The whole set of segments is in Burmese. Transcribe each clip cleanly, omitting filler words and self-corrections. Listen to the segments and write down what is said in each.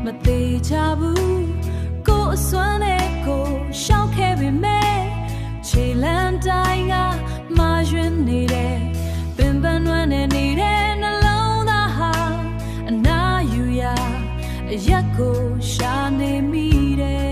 မသေးချဘူးကိုအစွမ်းနဲ့ကိုရှောက်ခဲ့ပေမဲ့ခြေလမ်းတိုင်းကမာရွင်နေတယ်ပင်ပန်းနွမ်းနေနေတဲ့နှလုံးသားဟာအနာယူရာအရက်ကိုရှာနေမိတယ်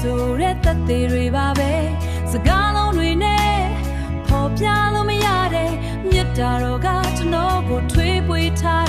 ဆိုတဲ့သက်သေတွေပါပဲစကားလုံးတွေနဲ့ပေါ်ပြလို့မရတဲ့မြတ်တာတော်ကကျွန်တော်ကိုထွေးပွေထား